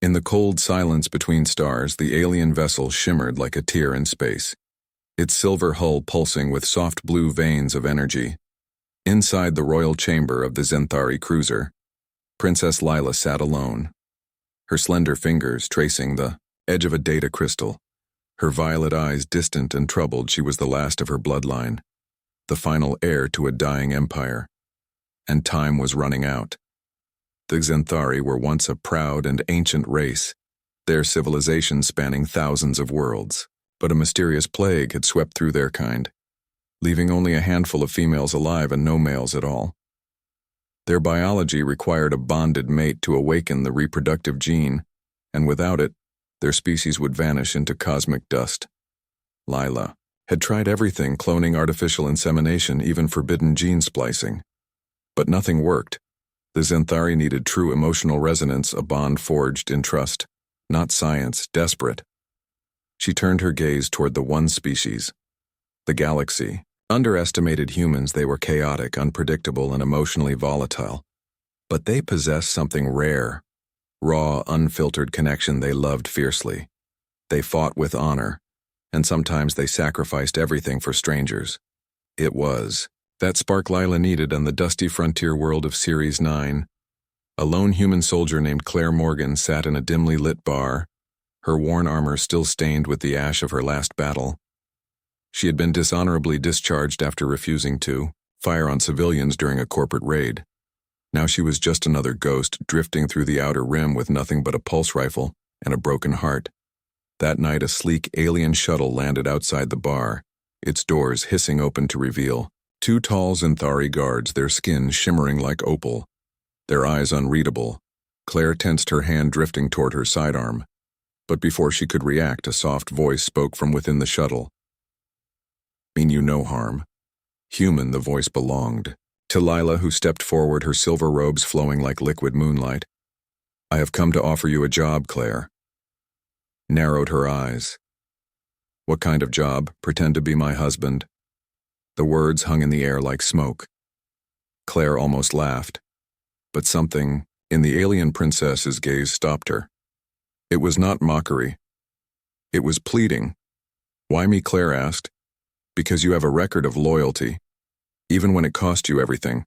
In the cold silence between stars, the alien vessel shimmered like a tear in space, its silver hull pulsing with soft blue veins of energy. Inside the royal chamber of the Zenthari cruiser, Princess Lila sat alone, her slender fingers tracing the edge of a data crystal. Her violet eyes distant and troubled. She was the last of her bloodline, the final heir to a dying empire. And time was running out. The Zenthari were once a proud and ancient race, their civilization spanning thousands of worlds. But a mysterious plague had swept through their kind, leaving only a handful of females alive and no males at all. Their biology required a bonded mate to awaken the reproductive gene, and without it, their species would vanish into cosmic dust. Lila had tried everything, cloning, artificial insemination, even forbidden gene splicing. But nothing worked. The Zenthari needed true emotional resonance, a bond forged in trust, not science, desperate. She turned her gaze toward the one species, the galaxy. Underestimated humans, they were chaotic, unpredictable, and emotionally volatile. But they possessed something rare, raw, unfiltered connection they loved fiercely. They fought with honor, and sometimes they sacrificed everything for strangers. It was that spark Lila needed on the dusty frontier world of Series 9. A lone human soldier named Claire Morgan sat in a dimly lit bar, her worn armor still stained with the ash of her last battle. She had been dishonorably discharged after refusing to fire on civilians during a corporate raid. Now she was just another ghost drifting through the outer rim with nothing but a pulse rifle and a broken heart. That night, a sleek alien shuttle landed outside the bar, its doors hissing open to reveal two tall Zenthari guards, their skin shimmering like opal, their eyes unreadable. Claire tensed her hand, drifting toward her sidearm. But before she could react, a soft voice spoke from within the shuttle. "Mean you no harm." Human, the voice belonged to Lila, who stepped forward, her silver robes flowing like liquid moonlight. "I have come to offer you a job," Claire narrowed her eyes. "What kind of job? Pretend to be my husband." The words hung in the air like smoke. Claire almost laughed, but something in the alien princess's gaze stopped her. It was not mockery. It was pleading. "Why me?" Claire asked. "Because you have a record of loyalty, even when it cost you everything."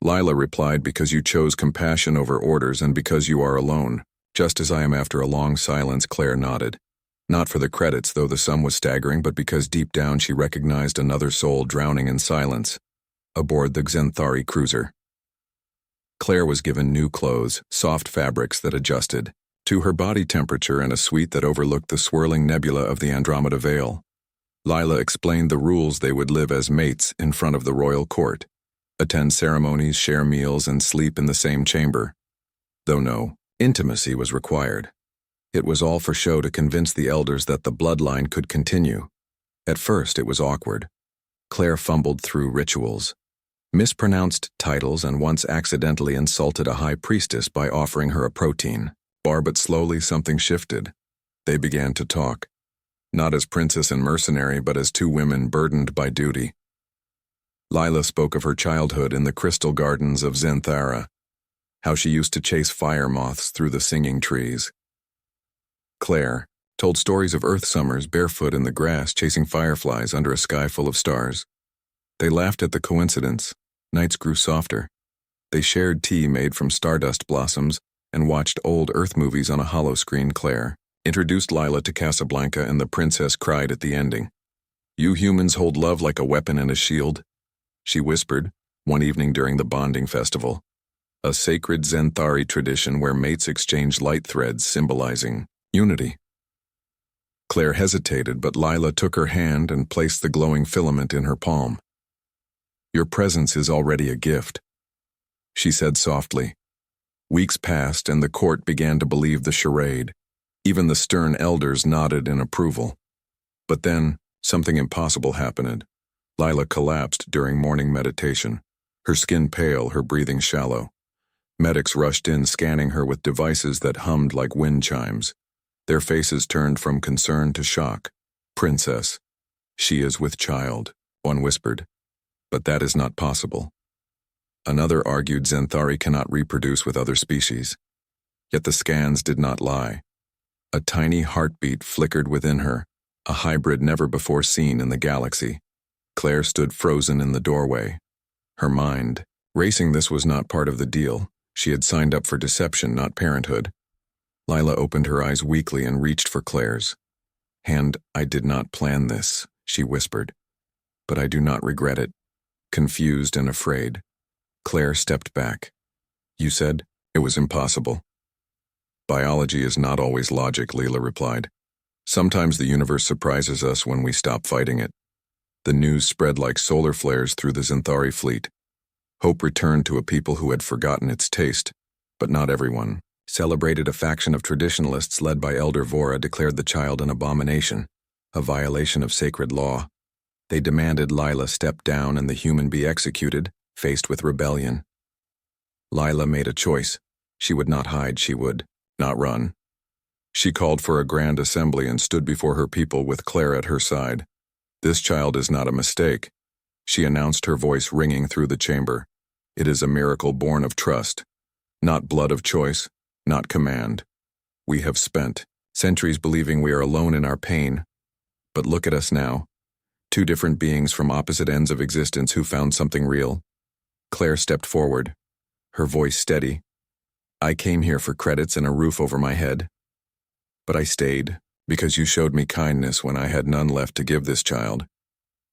Lila replied, "Because you chose compassion over orders and because you are alone, just as I am." After a long silence, Claire nodded. Not for the credits, though the sum was staggering, but because deep down she recognized another soul drowning in silence, aboard the Zenthari cruiser. Claire was given new clothes, soft fabrics that adjusted to her body temperature, and a suite that overlooked the swirling nebula of the Andromeda Veil. Lila explained the rules. They would live as mates in front of the royal court, attend ceremonies, share meals, and sleep in the same chamber, though no intimacy was required. It was all for show, to convince the elders that the bloodline could continue. At first it was awkward. Claire fumbled through rituals, mispronounced titles, and once accidentally insulted a high priestess by offering her a protein bar. But slowly something shifted. They began to talk, not as princess and mercenary, but as two women burdened by duty. Lila spoke of her childhood in the crystal gardens of Zenthara, how she used to chase fire moths through the singing trees. Claire told stories of Earth summers barefoot in the grass, chasing fireflies under a sky full of stars. They laughed at the coincidence. Nights grew softer. They shared tea made from stardust blossoms and watched old Earth movies on a hollow screen. Claire introduced Lila to Casablanca, and the princess cried at the ending. "You humans hold love like a weapon and a shield," she whispered one evening during the bonding festival, a sacred Zenthari tradition where mates exchange light threads symbolizing unity. Claire hesitated, but Lila took her hand and placed the glowing filament in her palm. "Your presence is already a gift," she said softly. Weeks passed, and the court began to believe the charade. Even the stern elders nodded in approval. But then, something impossible happened. Lila collapsed during morning meditation, her skin pale, her breathing shallow. Medics rushed in, scanning her with devices that hummed like wind chimes. Their faces turned from concern to shock. "Princess, she is with child," one whispered. "But that is not possible." Another argued Zenthari cannot reproduce with other species. Yet the scans did not lie. A tiny heartbeat flickered within her, a hybrid never before seen in the galaxy. Claire stood frozen in the doorway. Her mind racing. This was not part of the deal. She had signed up for deception, not parenthood. Lila opened her eyes weakly and reached for Claire's hand. I did not plan this, she whispered. But I do not regret it. Confused and afraid, Claire stepped back. You said it was impossible. Biology is not always logic, Leela replied. Sometimes the universe surprises us when we stop fighting it. The news spread like solar flares through the Xanthari fleet. Hope returned to a people who had forgotten its taste, but not everyone. Celebrated. A faction of traditionalists led by Elder Vora declared the child an abomination, a violation of sacred law. They demanded Lila step down and the human be executed, faced with rebellion. Lila made a choice. She would not hide, she would not run. She called for a grand assembly and stood before her people with Claire at her side. This child is not a mistake, she announced, her voice ringing through the chamber. It is a miracle born of trust, not blood of choice, not command. We have spent centuries believing we are alone in our pain. But look at us now. Two different beings from opposite ends of existence who found something real. Claire stepped forward, her voice steady. I came here for credits and a roof over my head. But I stayed, because you showed me kindness when I had none left to give this child.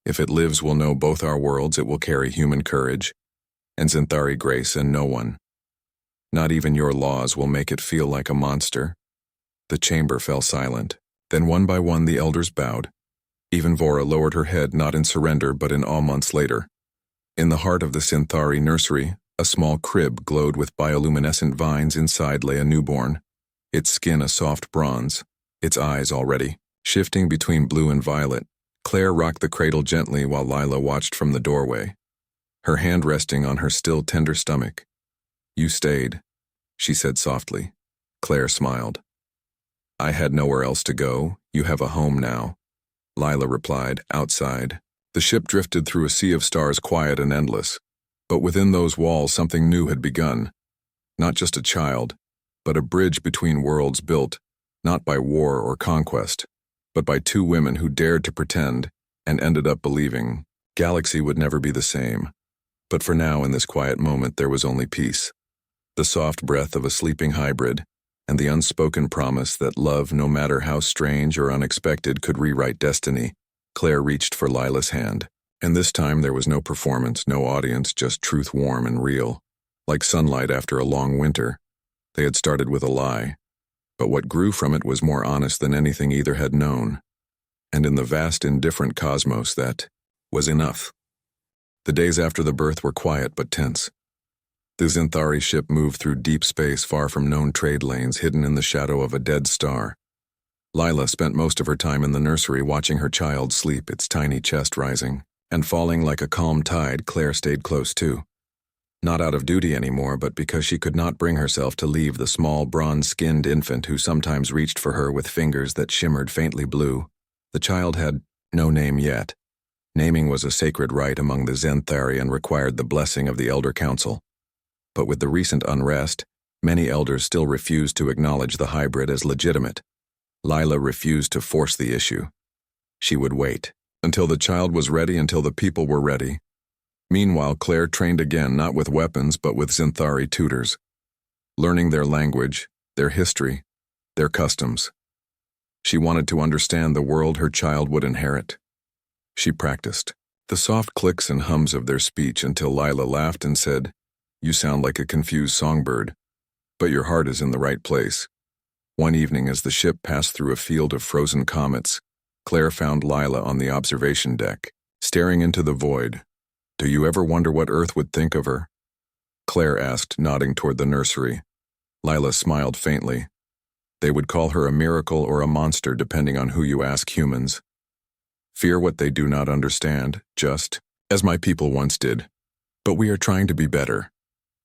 If it lives, we'll know both our worlds. It will carry human courage and Xanthari grace, and no one, not even your laws, will make it feel like a monster. The chamber fell silent. Then one by one the elders bowed. Even Vora lowered her head, not in surrender but in awe. Months later, in the heart of the Xanthari nursery, a small crib glowed with bioluminescent vines. Inside lay a newborn, its skin a soft bronze, its eyes already shifting between blue and violet. Claire rocked the cradle gently while Lila watched from the doorway, her hand resting on her still tender stomach. You stayed, she said softly. Claire smiled. I had nowhere else to go. You have a home now, Lila replied. Outside, the ship drifted through a sea of stars, quiet and endless. But within those walls something new had begun. Not just a child, but a bridge between worlds built, not by war or conquest, but by two women who dared to pretend and ended up believing Galaxy would never be the same. But for now, in this quiet moment, there was only peace. The soft breath of a sleeping hybrid, and the unspoken promise that love, no matter how strange or unexpected, could rewrite destiny. Claire reached for Lila's hand, and this time there was no performance, no audience, just truth, warm and real. Like sunlight after a long winter. They had started with a lie, but what grew from it was more honest than anything either had known. And in the vast, indifferent cosmos, that was enough. The days after the birth were quiet but tense. The Xanthari ship moved through deep space, far from known trade lanes, hidden in the shadow of a dead star. Lila spent most of her time in the nursery watching her child sleep, its tiny chest rising and falling like a calm tide. Claire stayed close too. Not out of duty anymore, but because she could not bring herself to leave the small, bronze-skinned infant who sometimes reached for her with fingers that shimmered faintly blue. The child had no name yet. Naming was a sacred rite among the Xanthari and required the blessing of the Elder Council. But with the recent unrest, many elders still refused to acknowledge the hybrid as legitimate. Lila refused to force the issue. She would wait until the child was ready, until the people were ready. Meanwhile, Claire trained again, not with weapons but with Xanthari tutors, learning their language, their history, their customs. She wanted to understand the world her child would inherit. She practiced the soft clicks and hums of their speech until Lila laughed and said, You sound like a confused songbird, but your heart is in the right place. One evening, as the ship passed through a field of frozen comets, Claire found Lila on the observation deck, staring into the void. Do you ever wonder what Earth would think of her? Claire asked, nodding toward the nursery. Lila smiled faintly. They would call her a miracle or a monster, depending on who you ask. Humans fear what they do not understand, just as my people once did. But we are trying to be better,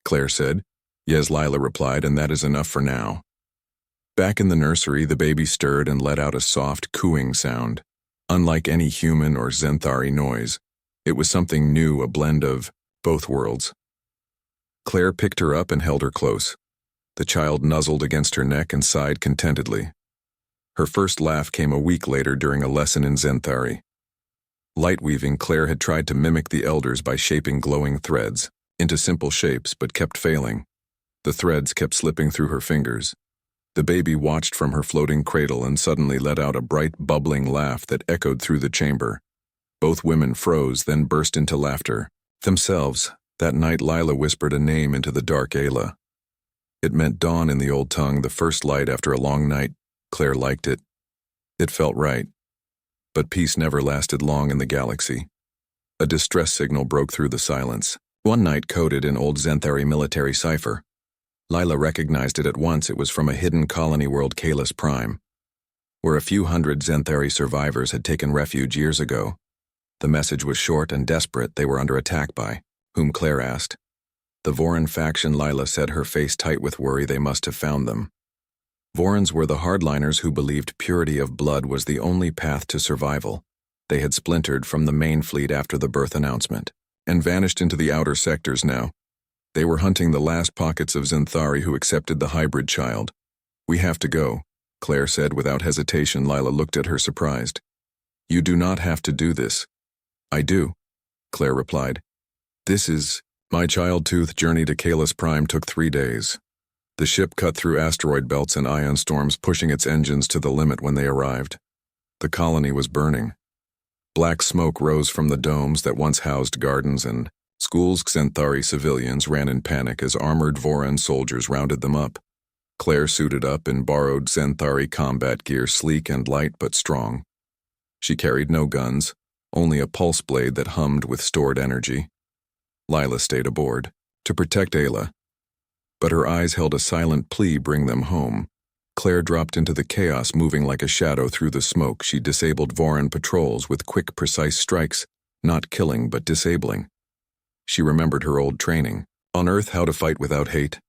Claire said. Yes, Lila replied, and that is enough for now. Back in the nursery, the baby stirred and let out a soft, cooing sound. Unlike any human or Xanthari noise, it was something new, a blend of both worlds. Claire picked her up and held her close. The child nuzzled against her neck and sighed contentedly. Her first laugh came a week later during a lesson in Zenthari. Light-weaving, Claire had tried to mimic the elders by shaping glowing threads into simple shapes but kept failing. The threads kept slipping through her fingers. The baby watched from her floating cradle and suddenly let out a bright, bubbling laugh that echoed through the chamber. Both women froze, then burst into laughter. Themselves, that night Lila whispered a name into the dark Ayla. It meant dawn in the old tongue, the first light after a long night. Claire liked it. It felt right. But peace never lasted long in the galaxy. A distress signal broke through the silence. One night coded in old Zenthari military cipher. Lila recognized it at once. It was from a hidden colony world, Kalis Prime, where a few hundred Zenthari survivors had taken refuge years ago. The message was short and desperate. They were under attack by whom, Claire asked. The Voran faction, Lila said, her face tight with worry. They must have found them. Vorans were the hardliners who believed purity of blood was the only path to survival. They had splintered from the main fleet after the birth announcement, and vanished into the outer sectors now. They were hunting the last pockets of Zenthari who accepted the hybrid child. We have to go, Claire said without hesitation. Lila looked at her surprised. You do not have to do this. I do, Claire replied. This is... My child-tooth journey to Kalis Prime took 3 days. The ship cut through asteroid belts and ion storms, pushing its engines to the limit when they arrived. The colony was burning. Black smoke rose from the domes that once housed gardens and schools. Zenthari civilians ran in panic as armored Voran soldiers rounded them up. Claire suited up in borrowed Zenthari combat gear, sleek and light but strong. She carried no guns, only a pulse blade that hummed with stored energy. Lila stayed aboard, to protect Ayla. But her eyes held a silent plea: bring them home. Claire dropped into the chaos, moving like a shadow through the smoke. She disabled Voran patrols with quick, precise strikes, not killing but disabling. She remembered her old training. On Earth, how to fight without hate,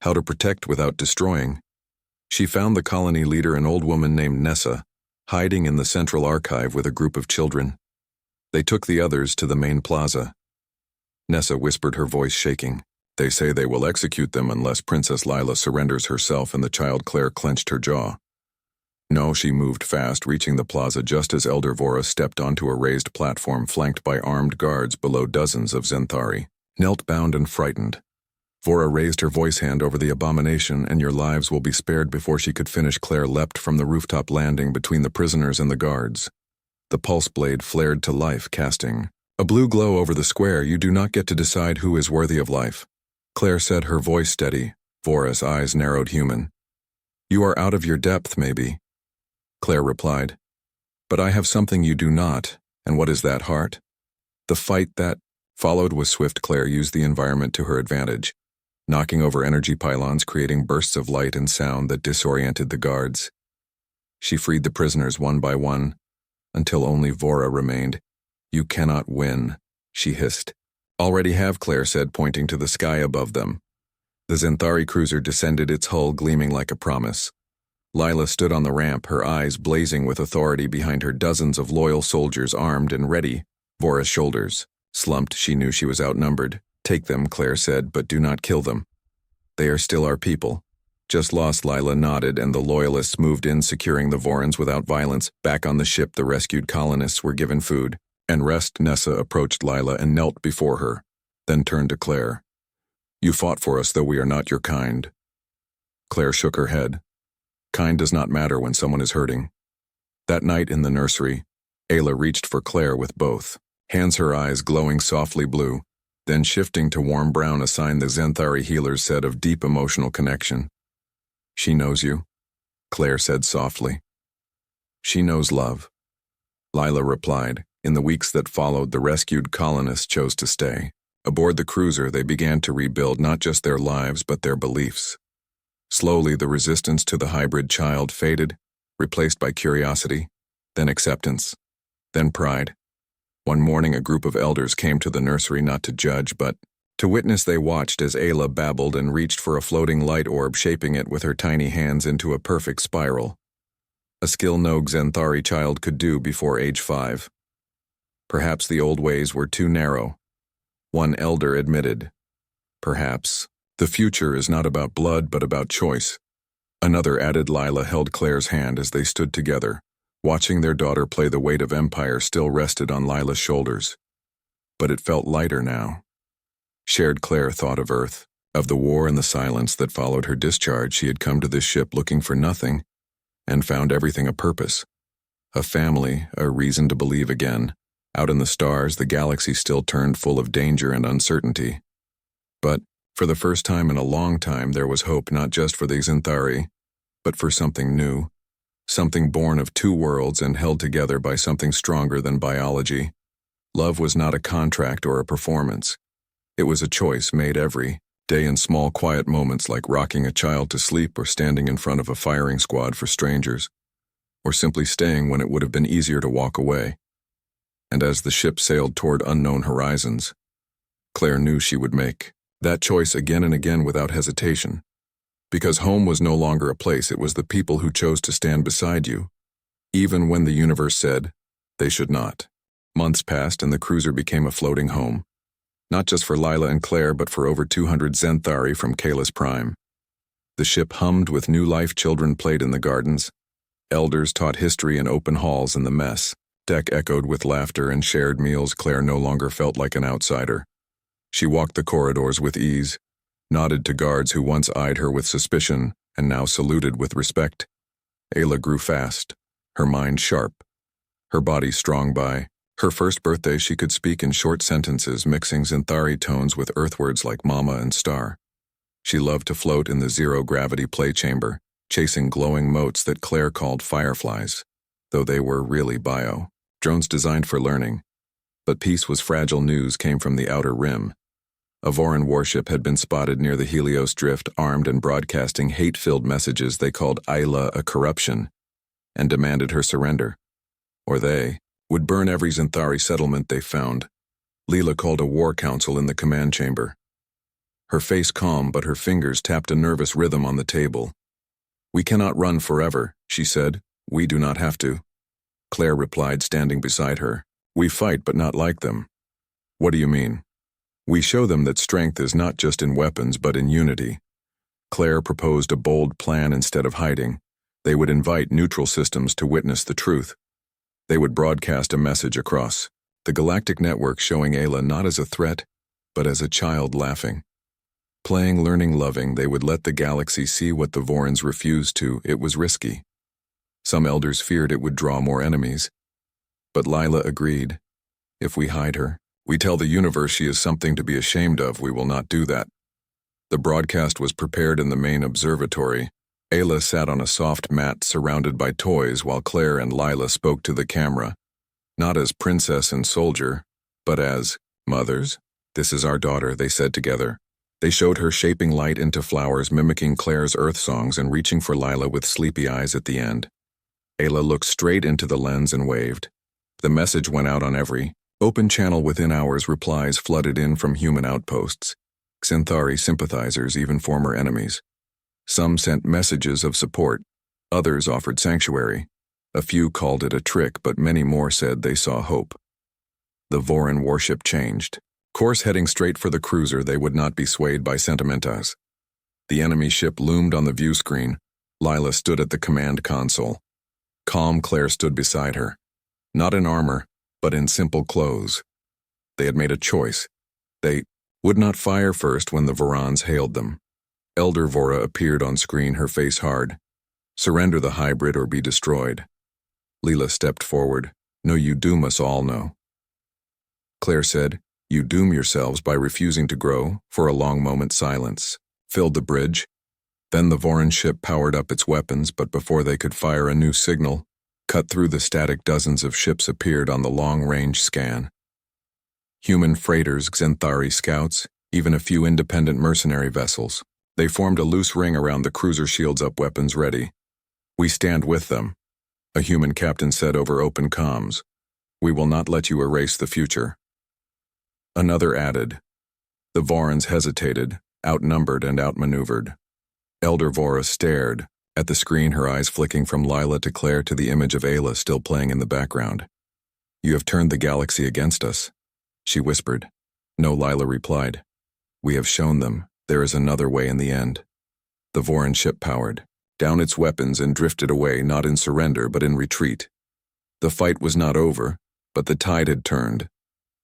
how to protect without destroying. She found the colony leader, an old woman named Nessa, hiding in the central archive with a group of children. They took the others to the main plaza. Nessa whispered, her voice shaking. They say they will execute them unless Princess Lila surrenders herself and the child. Claire clenched her jaw. No, she moved fast, reaching the plaza just as Elder Vora stepped onto a raised platform flanked by armed guards below dozens of Zenthari, knelt bound and frightened. Vora raised her voice hand over the abomination, and your lives will be spared. Before she could finish, Claire leapt from the rooftop landing between the prisoners and the guards. The pulse blade flared to life, casting a blue glow over the square. You do not get to decide who is worthy of life, Claire said, her voice steady. Vora's eyes narrowed. Human. You are out of your depth, maybe, Claire replied. But I have something you do not, and what is that, heart? The fight that followed was swift. Claire used the environment to her advantage, knocking over energy pylons, creating bursts of light and sound that disoriented the guards. She freed the prisoners one by one, until only Vora remained. You cannot win, she hissed. Already have, Claire said, pointing to the sky above them. The Zenthari cruiser descended, its hull gleaming like a promise. Lila stood on the ramp, her eyes blazing with authority. Behind her, dozens of loyal soldiers armed and ready. Vora's shoulders slumped. She knew she was outnumbered. Take them, Claire said, but do not kill them. They are still our people. Just lost. Lila nodded, and the loyalists moved in, securing the Vorans without violence. Back on the ship, the rescued colonists were given food and rest. Nessa approached Lila and knelt before her, then turned to Claire. You fought for us, though we are not your kind. Claire shook her head. Kind does not matter when someone is hurting. That night in the nursery, Ayla reached for Claire with both hands, her eyes glowing softly blue, then shifting to warm brown, a sign the Zenthari healers said of deep emotional connection. She knows you, Claire said softly. She knows love, Lila replied. In the weeks that followed, the rescued colonists chose to stay. Aboard the cruiser, they began to rebuild not just their lives but their beliefs. Slowly, the resistance to the hybrid child faded, replaced by curiosity, then acceptance, then pride. One morning, a group of elders came to the nursery not to judge but to witness. They watched as Ayla babbled and reached for a floating light orb, shaping it with her tiny hands into a perfect spiral. A skill no Zenthari child could do before age 5. Perhaps the old ways were too narrow, one elder admitted. Perhaps. The The future is not about blood but about choice. Another added. Lila held Claire's hand as they stood together, watching their daughter play. The weight of empire still rested on Lila's shoulders. But it felt lighter now. Shared. Claire thought of Earth, of the war and the silence that followed her discharge. She had come to this ship looking for nothing, and found everything: a purpose, a family, a reason to believe again. Out in the stars, the galaxy still turned full of danger and uncertainty. But, for the first time in a long time, there was hope, not just for the Xanthari, but for something new, something born of two worlds and held together by something stronger than biology. Love was not a contract or a performance. It was a choice made every day in small quiet moments, like rocking a child to sleep or standing in front of a firing squad for strangers, or simply staying when it would have been easier to walk away. And as the ship sailed toward unknown horizons, Claire knew she would make that choice again and again without hesitation. Because home was no longer a place, it was the people who chose to stand beside you, even when the universe said they should not. Months passed and the cruiser became a floating home, not just for Lila and Claire, but for over 200 Xanthari from Kalis Prime. The ship hummed with new life. Children played in the gardens. Elders taught history in open halls, and the mess deck echoed with laughter and shared meals. Claire no longer felt like an outsider. She walked the corridors with ease, nodded to guards who once eyed her with suspicion and now saluted with respect. Ayla grew fast, her mind sharp, her body strong. By her first birthday, she could speak in short sentences, mixing Xanthari tones with Earth words like mama and star. She loved to float in the zero-gravity play chamber, chasing glowing motes that Claire called fireflies, though they were really bio-drones designed for learning. But peace was fragile. News came from the outer rim. A Voran warship had been spotted near the Helios Drift, armed and broadcasting hate-filled messages. They called Ayla a corruption and demanded her surrender, or they would burn every Xanthari settlement they found. Leela called a war council in the command chamber. Her face calm, but her fingers tapped a nervous rhythm on the table. "We cannot run forever," she said. "We do not have to." Claire replied, standing beside her. "We fight, but not like them." "What do you mean?" "We show them that strength is not just in weapons, but in unity." Claire proposed a bold plan. Instead of hiding, they would invite neutral systems to witness the truth. They would broadcast a message across the galactic network, showing Ayla not as a threat, but as a child laughing, playing, learning, loving. They would let the galaxy see what the Vorans refused to. It was risky. Some elders feared it would draw more enemies. But Lila agreed. "If we hide her, we tell the universe she is something to be ashamed of. We will not do that." The broadcast was prepared in the main observatory. Ayla sat on a soft mat surrounded by toys while Claire and Lila spoke to the camera, not as princess and soldier, but as mothers. "This is our daughter," they said together. They showed her shaping light into flowers, mimicking Claire's earth songs, and reaching for Lila with sleepy eyes at the end. Ayla looked straight into the lens and waved. The message went out on every open channel. Within hours, replies flooded in from human outposts, Xanthari sympathizers, even former enemies. Some sent messages of support, others offered sanctuary. A few called it a trick, but many more said they saw hope. The Voran warship changed course, heading straight for the cruiser. They would not be swayed by sentimentas. The enemy ship loomed on the view screen. Lila stood at the command console. Calm, Claire stood beside her. Not in armor, but in simple clothes. They had made a choice. They would not fire first when the Vorans hailed them. Elder Vora appeared on screen, her face hard. "Surrender the hybrid or be destroyed." Leela stepped forward. "No, you doom us all." "No." Claire said, "You doom yourselves by refusing to grow." For a long moment, silence filled the bridge. Then the Voran ship powered up its weapons, but before they could fire, a new signal cut through the static. Dozens of ships appeared on the long-range scan. Human freighters, Xanthari scouts, even a few independent mercenary vessels. They formed a loose ring around the cruiser, shields up, weapons ready. "We stand with them," a human captain said over open comms. "We will not let you erase the future." Another added. The Vorans hesitated, outnumbered and outmaneuvered. Elder Vora stared at the screen, her eyes flicking from Lila to Claire to the image of Ayla still playing in the background. "You have turned the galaxy against us," she whispered. "No," Lila replied. "We have shown them There is another way in the end. The Voran ship powered down its weapons and drifted away, not in surrender but in retreat. The fight was not over, but the tide had turned.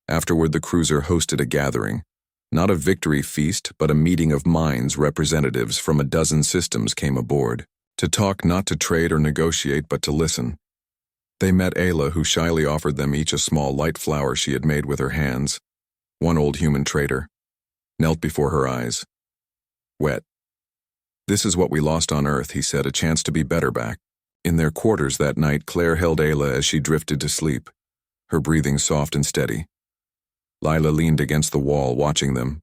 Afterward, the cruiser hosted a gathering. Not a victory feast, but a meeting of minds. Representatives from a dozen systems came aboard. To talk, not to trade or negotiate, but to listen. They met Ayla, who shyly offered them each a small light flower she had made with her hands. One old human trader knelt before her eyes. Wet. "This is what we lost on Earth," he said, "a chance to be better back." In their quarters that night, Claire held Ayla as she drifted to sleep, her breathing soft and steady. Lila leaned against the wall, watching them.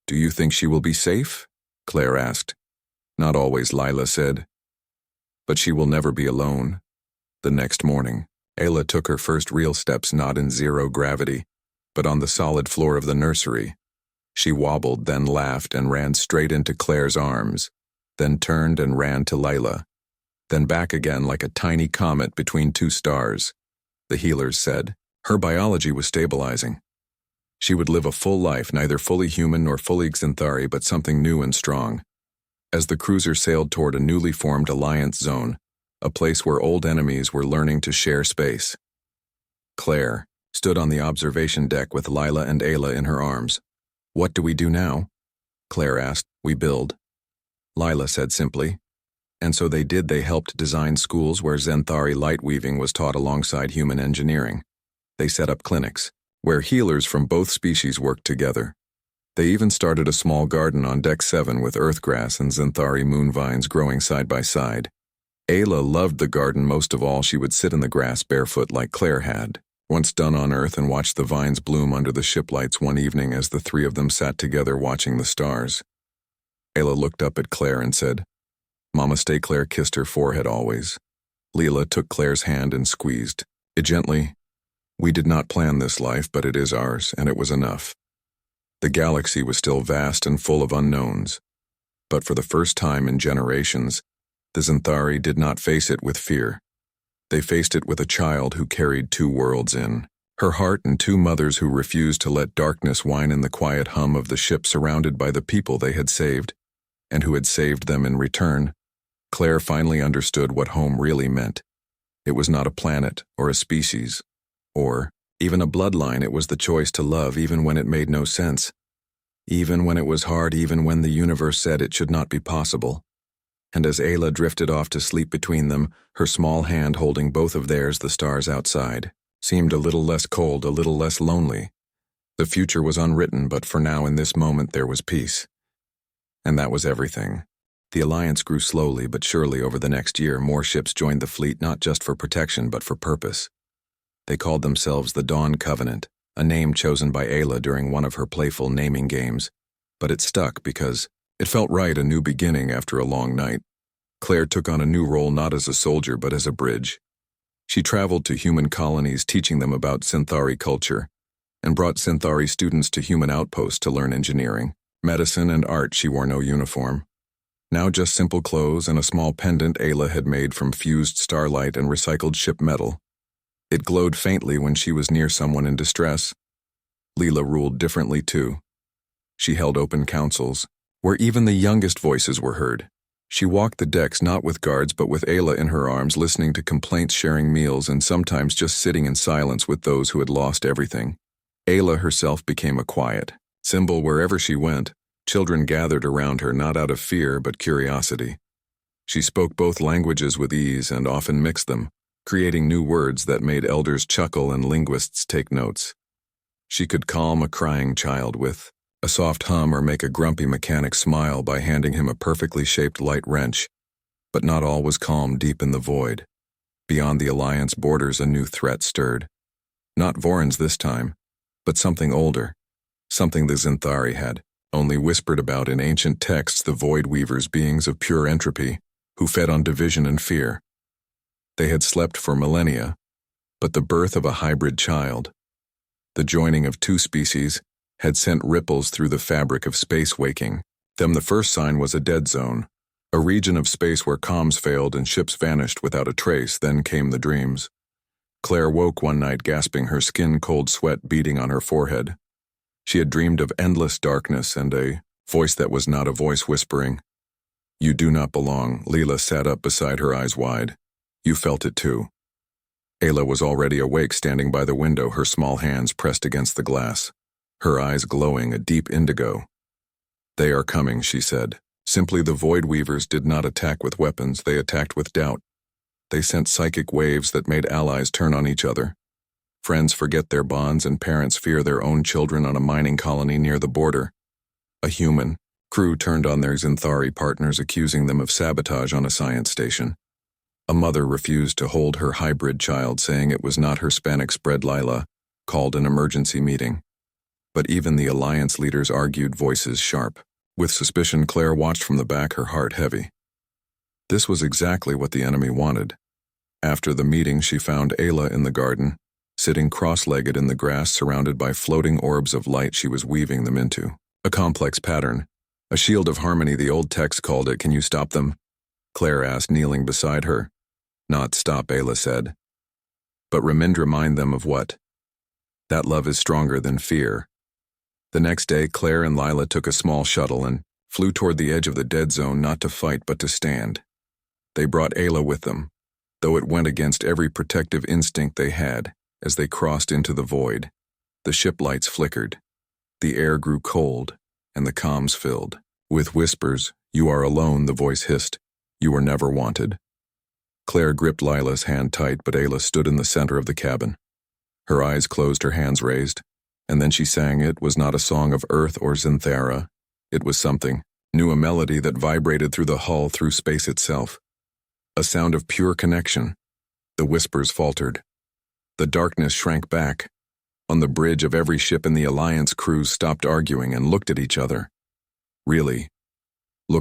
"Do you think she will be safe?" Claire asked. "Not always," Lila said. "But she will never be alone." The next morning, Ayla took her first real steps, not in zero gravity, but on the solid floor of the nursery. She wobbled, then laughed and ran straight into Claire's arms, then turned and ran to Lila, then back again like a tiny comet between two stars. The healers said her biology was stabilizing. She would live a full life, neither fully human nor fully Xanthari, but something new and strong. As the cruiser sailed toward a newly formed alliance zone, a place where old enemies were learning to share space, Claire stood on the observation deck with Lila and Ayla in her arms. "What do we do now?" Claire asked. "We build," Lila said simply. And so they did. They helped design schools where Xanthari light weaving was taught alongside human engineering. They set up clinics where healers from both species worked together. They even started a small garden on Deck 7 with earthgrass and Xanthari moon vines growing side by side. Ayla loved the garden most of all. She would sit in the grass barefoot like Claire had once done on Earth and watch the vines bloom under the ship lights one evening as the three of them sat together watching the stars. Ayla looked up at Claire and said, "Mama, stay." Claire kissed her forehead always. Leela took Claire's hand and squeezed it gently. "We did not plan this life, but it is ours, and it was enough." The galaxy was still vast and full of unknowns. But for the first time in generations, the Xanthari did not face it with fear. They faced it with a child who carried two worlds in her heart and two mothers who refused to let darkness whine in the quiet hum of the ship, surrounded by the people they had saved, and who had saved them in return. Claire finally understood what home really meant. It was not a planet or a species, or even a bloodline. It was the choice to love even when it made no sense, even when it was hard, even when the universe said it should not be possible. And as Ayla drifted off to sleep between them, her small hand holding both of theirs, the stars outside seemed a little less cold, a little less lonely. The future was unwritten, but for now, in this moment, there was peace. And that was everything. The alliance grew slowly but surely over the next year. More ships joined the fleet, not just for protection, but for purpose. They called themselves the Dawn Covenant, a name chosen by Ayla during one of her playful naming games. But it stuck because it felt right, a new beginning after a long night. Claire took on a new role, not as a soldier, but as a bridge. She traveled to human colonies, teaching them about Xanthari culture, and brought Xanthari students to human outposts to learn engineering, medicine, and art. She wore no uniform. Now just simple clothes and a small pendant Ayla had made from fused starlight and recycled ship metal. It glowed faintly when she was near someone in distress. Leela ruled differently too. She held open councils, where even the youngest voices were heard. She walked the decks not with guards but with Ayla in her arms, listening to complaints, sharing meals, and sometimes just sitting in silence with those who had lost everything. Ayla herself became a quiet symbol wherever she went. Children gathered around her, not out of fear but curiosity. She spoke both languages with ease and often mixed them, creating new words that made elders chuckle and linguists take notes. She could calm a crying child with a soft hum or make a grumpy mechanic smile by handing him a perfectly shaped light wrench. But not all was calm deep in the void. Beyond the Alliance borders, a new threat stirred. Not Vorans this time, but something older, something the Xanthari had only whispered about in ancient texts, the Void Weavers, beings of pure entropy, who fed on division and fear. They had slept for millennia, but the birth of a hybrid child, the joining of two species, had sent ripples through the fabric of space, waking them. The first sign was a dead zone, a region of space where comms failed and ships vanished without a trace. Then came the dreams. Claire woke one night gasping, her skin cold sweat beading on her forehead. She had dreamed of endless darkness and a Voice that was not a voice whispering. You do not belong. Leela sat up beside her, eyes wide. You felt it too. Ayla was already awake, standing by the window, her small hands pressed against the glass, her eyes glowing a deep indigo. They are coming, she said. Simply, the Void Weavers did not attack with weapons, they attacked with doubt. They sent psychic waves that made allies turn on each other. Friends forget their bonds and parents fear their own children on a mining colony near the border. A human crew turned on their Xanthari partners, accusing them of sabotage on a science station. A mother refused to hold her hybrid child, saying it was not her Hispanic-bred Lila, called an emergency meeting. But even the Alliance leaders argued, voices sharp. With suspicion, Claire watched from the back, her heart heavy. This was exactly what the enemy wanted. After the meeting, she found Ayla in the garden, sitting cross-legged in the grass, surrounded by floating orbs of light she was weaving them into. A complex pattern. A shield of harmony, the old text called it. Can you stop them? Claire asked, kneeling beside her. Not stop, Ayla said. But remind them of what? That love is stronger than fear. The next day, Claire and Lila took a small shuttle and flew toward the edge of the dead zone, not to fight but to stand. They brought Ayla with them, though it went against every protective instinct they had. As they crossed into the void, the ship lights flickered. The air grew cold, and the comms filled. With whispers, you are alone, the voice hissed. You are never wanted. Claire gripped Lila's hand tight, but Ayla stood in the center of the cabin. Her eyes closed, her hands raised, and then she sang. It was not a song of Earth or Xanthara. It was something new, a melody that vibrated through the hull, through space itself. A sound of pure connection. The whispers faltered. The darkness shrank back. On the bridge of every ship in the Alliance, crews stopped arguing and looked at each other. Really.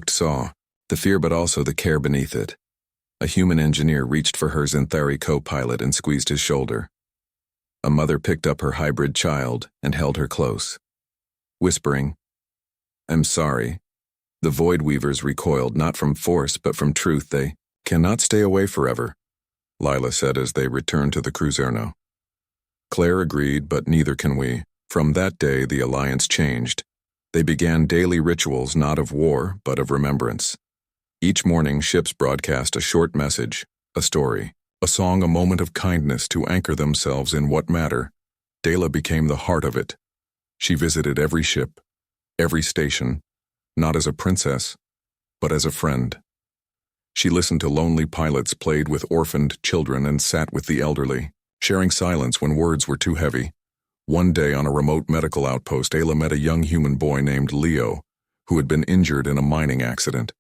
Saw. The fear but also the care beneath it. A human engineer reached for her Xanthari co-pilot and squeezed his shoulder. A mother picked up her hybrid child and held her close. Whispering, I'm sorry. The Void Weavers recoiled, not from force but from truth. They cannot stay away forever, Lila said as they returned to the Cruzerno. Claire agreed, but neither can we. From that day, the Alliance changed. They began daily rituals, not of war, but of remembrance. Each morning, ships broadcast a short message, a story, a song, a moment of kindness to anchor themselves in what matter. Dela became the heart of it. She visited every ship, every station, not as a princess, but as a friend. She listened to lonely pilots, played with orphaned children, and sat with the elderly, sharing silence when words were too heavy. One day on a remote medical outpost, Ayla met a young human boy named Leo, who had been injured in a mining accident.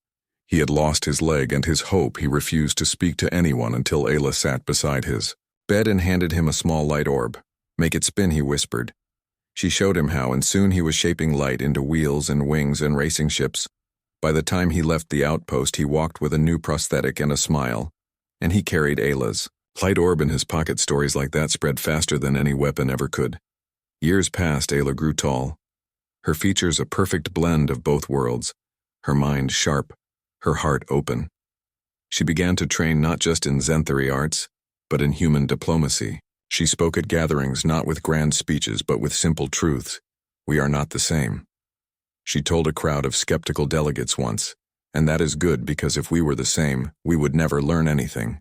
He had lost his leg and his hope. He refused to speak to anyone until Ayla sat beside his bed and handed him a small light orb. Make it spin, he whispered. She showed him how, and soon he was shaping light into wheels and wings and racing ships. By the time he left the outpost, he walked with a new prosthetic and a smile, and he carried Ayla's light orb in his pocket. Stories like that spread faster than any weapon ever could. Years passed. Ayla grew tall, her features a perfect blend of both worlds, her mind sharp, her heart open. She began to train not just in Xanthari arts, but in human diplomacy. She spoke at gatherings not with grand speeches but with simple truths. We are not the same. She told a crowd of skeptical delegates once, and that is good, because if we were the same, we would never learn anything.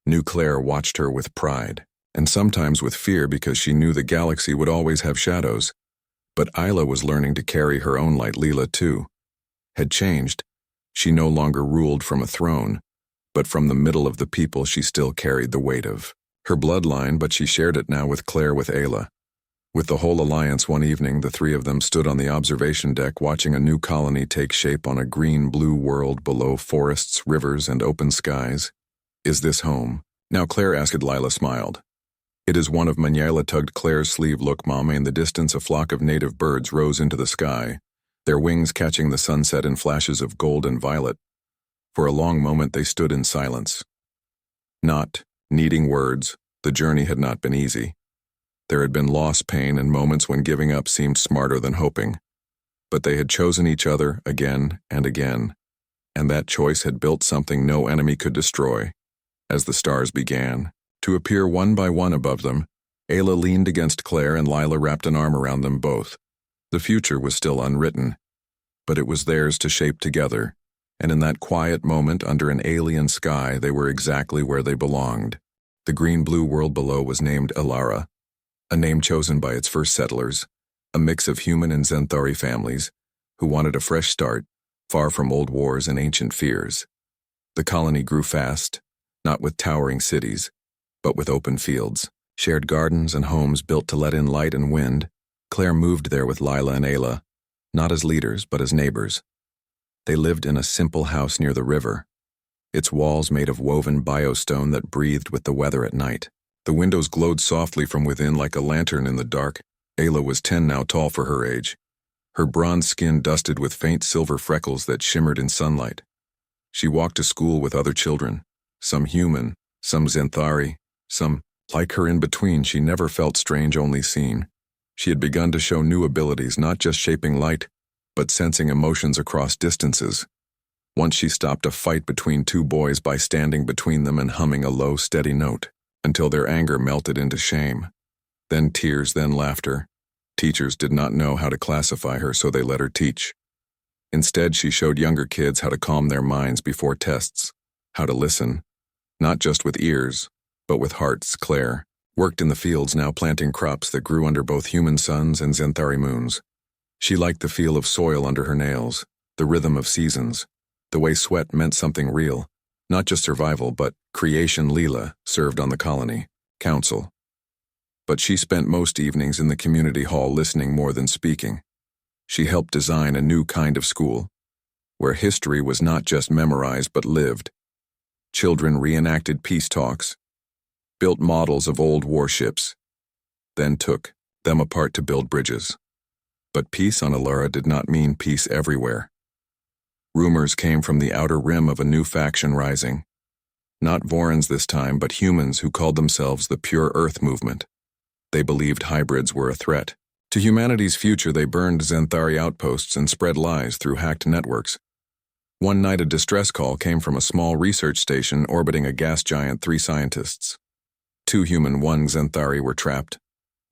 New Claire watched her with pride, and sometimes with fear, because she knew the galaxy would always have shadows. But Ayla was learning to carry her own light. Leela, too, had changed. She no longer ruled from a throne, but from the middle of the people. She still carried the weight of her bloodline, but she shared it now with Claire, with Ayla. With the whole Alliance, one evening, the three of them stood on the observation deck, watching a new colony take shape on a green-blue world below forests, rivers, and open skies. Is this home? Now Claire asked. Lila smiled. It is one of mine. Ayla tugged Claire's sleeve. Look, Mama. In the distance, a flock of native birds rose into the sky, their wings catching the sunset in flashes of gold and violet. For a long moment they stood in silence, not needing words. The journey had not been easy. There had been loss, pain, and moments when giving up seemed smarter than hoping. But they had chosen each other again and again, and that choice had built something no enemy could destroy. As the stars began to appear one by one above them, Ayla leaned against Claire and Lila wrapped an arm around them both. The future was still unwritten. but it was theirs to shape together, and in that quiet moment under an alien sky they were exactly where they belonged. The green-blue world below was named Alara, a name chosen by its first settlers, a mix of human and Xanthari families, who wanted a fresh start, far from old wars and ancient fears. The colony grew fast, not with towering cities, but with open fields, shared gardens and homes built to let in light and wind. Claire moved there with Lila and Ayla, not as leaders, but as neighbors. They lived in a simple house near the river, its walls made of woven biostone that breathed with the weather at night. The windows glowed softly from within like a lantern in the dark. Ayla was 10 now, tall for her age, her bronze skin dusted with faint silver freckles that shimmered in sunlight. She walked to school with other children, some human, some Xanthari, some, like her in between. She never felt strange, only seen. She had begun to show new abilities, not just shaping light, but sensing emotions across distances. Once she stopped a fight between two boys by standing between them and humming a low, steady note, until their anger melted into shame. Then tears, then laughter. Teachers did not know how to classify her, so they let her teach. Instead, she showed younger kids how to calm their minds before tests, how to listen, not just with ears, but with hearts. Claire worked in the fields, now planting crops that grew under both human suns and Xanthari moons. She liked the feel of soil under her nails, the rhythm of seasons, the way sweat meant something real, not just survival, but creation. Leela served on the colony council, but she spent most evenings in the community hall listening more than speaking. She helped design a new kind of school, where history was not just memorized but lived. Children reenacted peace talks, built models of old warships, then took them apart to build bridges. But peace on Alara did not mean peace everywhere. Rumors came from the outer rim of a new faction rising. Not Vorans this time, but humans who called themselves the Pure Earth Movement. They believed hybrids were a threat to humanity's future. They burned Xanthari outposts and spread lies through hacked networks. One night a distress call came from a small research station orbiting a gas giant. 3 scientists, 2 human, 1 Xanthari, were trapped,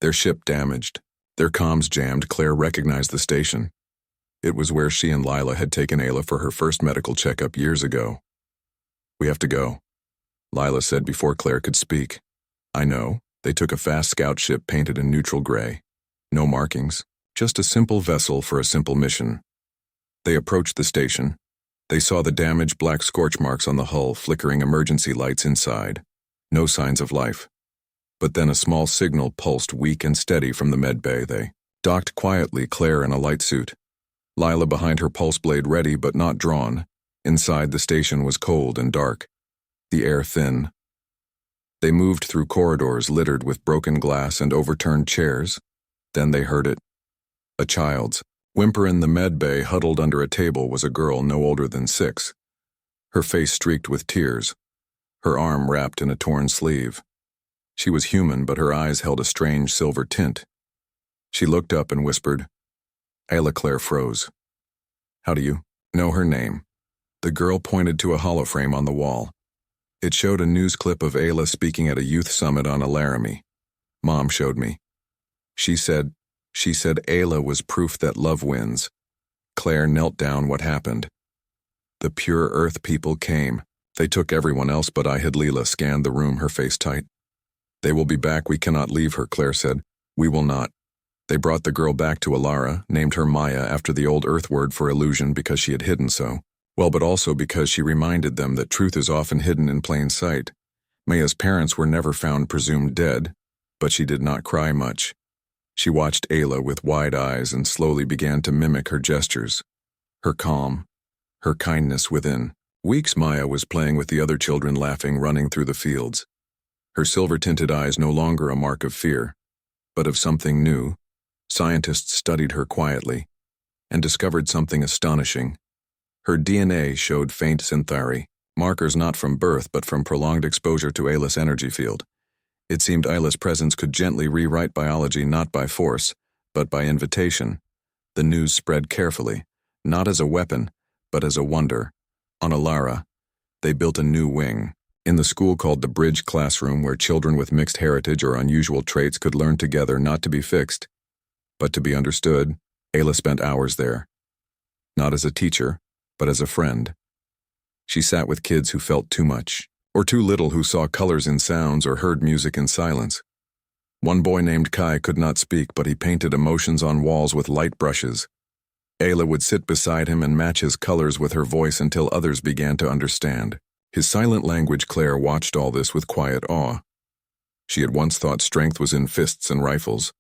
their ship damaged, their comms jammed. Claire recognized the station. It was where she and Lila had taken Ayla for her first medical checkup years ago. "We have to go," Lila said before Claire could speak. "I know." They took a fast scout ship painted in neutral gray. No markings, just a simple vessel for a simple mission. They approached the station. They saw the damaged black scorch marks on the hull, flickering emergency lights inside. No signs of life. But then a small signal pulsed weak and steady from the med bay. They docked quietly, Claire in a light suit, Lila behind her pulse blade ready but not drawn. Inside, the station was cold and dark, the air thin. They moved through corridors littered with broken glass and overturned chairs. Then they heard it. A child's whimper. In the med bay, huddled under a table, was a girl no older than 6. Her face streaked with tears, her arm wrapped in a torn sleeve. She was human, but her eyes held a strange silver tint. She looked up and whispered, "Ayla." Claire froze. "How do you know her name?" The girl pointed to a holoframe on the wall. It showed a news clip of Ayla speaking at a youth summit on Laramie. "Mom showed me. She said Ayla was proof that love wins." Claire knelt down. "What happened?" "The Pure Earth people came. They took everyone else but I had." Leela scanned the room, her face tight. "They will be back. We cannot leave her," Claire said. "We will not." They brought the girl back to Alara, named her Maya after the old Earth word for illusion because she had hidden so well, but also because she reminded them that truth is often hidden in plain sight. Maya's parents were never found, presumed dead, but she did not cry much. She watched Ayla with wide eyes and slowly began to mimic her gestures, her calm, her kindness within. Weeks Maya was playing with the other children, laughing, running through the fields. Her silver-tinted eyes no longer a mark of fear, but of something new. Scientists studied her quietly and discovered something astonishing. Her DNA showed faint Xanthari, markers not from birth but from prolonged exposure to Ayla's energy field. It seemed Ayla's presence could gently rewrite biology, not by force, but by invitation. The news spread carefully, not as a weapon, but as a wonder. On Alara, they built a new wing, in the school called the Bridge Classroom, where children with mixed heritage or unusual traits could learn together, not to be fixed, but to be understood. Ayla spent hours there. not as a teacher, but as a friend. She sat with kids who felt too much, or too little, who saw colors in sounds or heard music in silence. One boy named Kai could not speak, but he painted emotions on walls with light brushes. Ayla would sit beside him and match his colors with her voice until others began to understand. His silent language. Claire watched all this with quiet awe. She had once thought strength was in fists and rifles,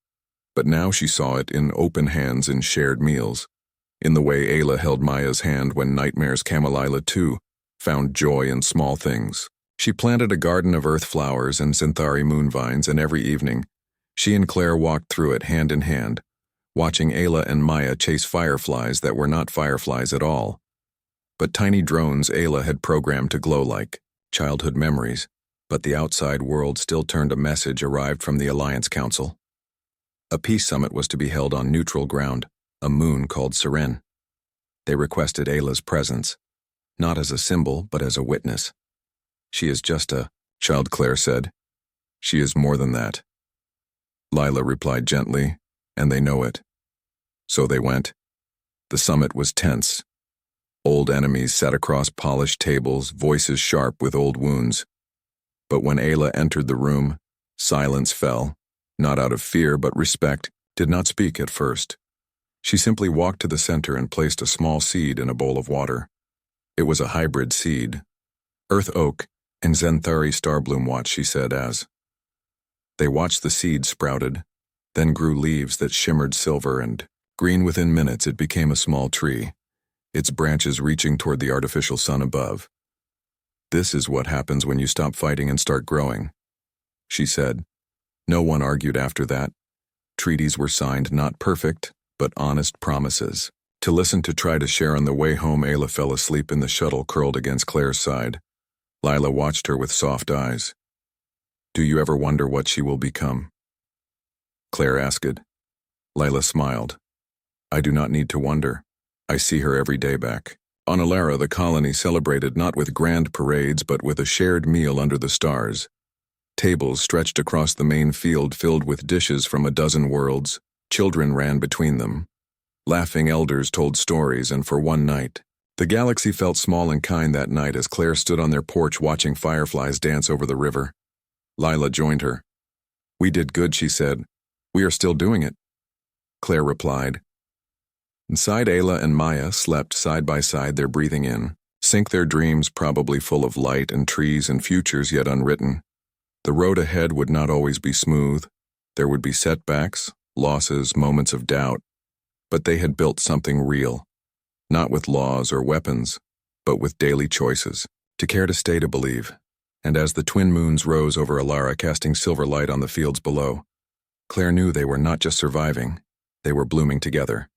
but now she saw it in open hands and shared meals, in the way Ayla held Maya's hand when nightmares came. Ayla, too, found joy in small things. She planted a garden of earth flowers and Synthari moonvines, and every evening, she and Claire walked through it hand in hand, watching Ayla and Maya chase fireflies that were not fireflies at all, but tiny drones Ayla had programmed to glow like childhood memories. But the outside world still turned. A message arrived from the Alliance Council. A peace summit was to be held on neutral ground, a moon called Seren. They requested Ayla's presence, not as a symbol, but as a witness. She is just a child, Claire said. She is more than that. Lila replied gently, and they know it. So they went. The summit was tense. Old enemies sat across polished tables, voices sharp with old wounds. But when Ayla entered the room, silence fell, not out of fear but respect. Did not speak at first. She simply walked to the center and placed a small seed in a bowl of water. It was a hybrid seed. Earth oak and Zenthari starbloom watch, she said as. They watched the seed sprouted, then grew leaves that shimmered silver and green. Within minutes it became a small tree, its branches reaching toward the artificial sun above. This is what happens when you stop fighting and start growing, she said. No one argued after that. Treaties were signed, not perfect, but honest promises. To listen, to try to share. On the way home, Ayla fell asleep in the shuttle, curled against Claire's side. Lila watched her with soft eyes. Do you ever wonder what she will become? Claire asked. Lila smiled. I do not need to wonder. I see her every day back. On Alara, the colony celebrated not with grand parades but with a shared meal under the stars. Tables stretched across the main field filled with dishes from a dozen worlds. Children ran between them. Laughing elders told stories, and for one night, the galaxy felt small and kind. That night, as Claire stood on their porch watching fireflies dance over the river, Lila joined her. We did good, she said. We are still doing it, Claire replied. Inside, Ayla and Maya slept side by side, their breathing in, sink their dreams probably full of light and trees and futures yet unwritten. The road ahead would not always be smooth. There would be setbacks, losses, moments of doubt. But they had built something real, not with laws or weapons, but with daily choices, to care, to stay, to believe. And as the twin moons rose over Alara, casting silver light on the fields below, Claire knew they were not just surviving, they were blooming together.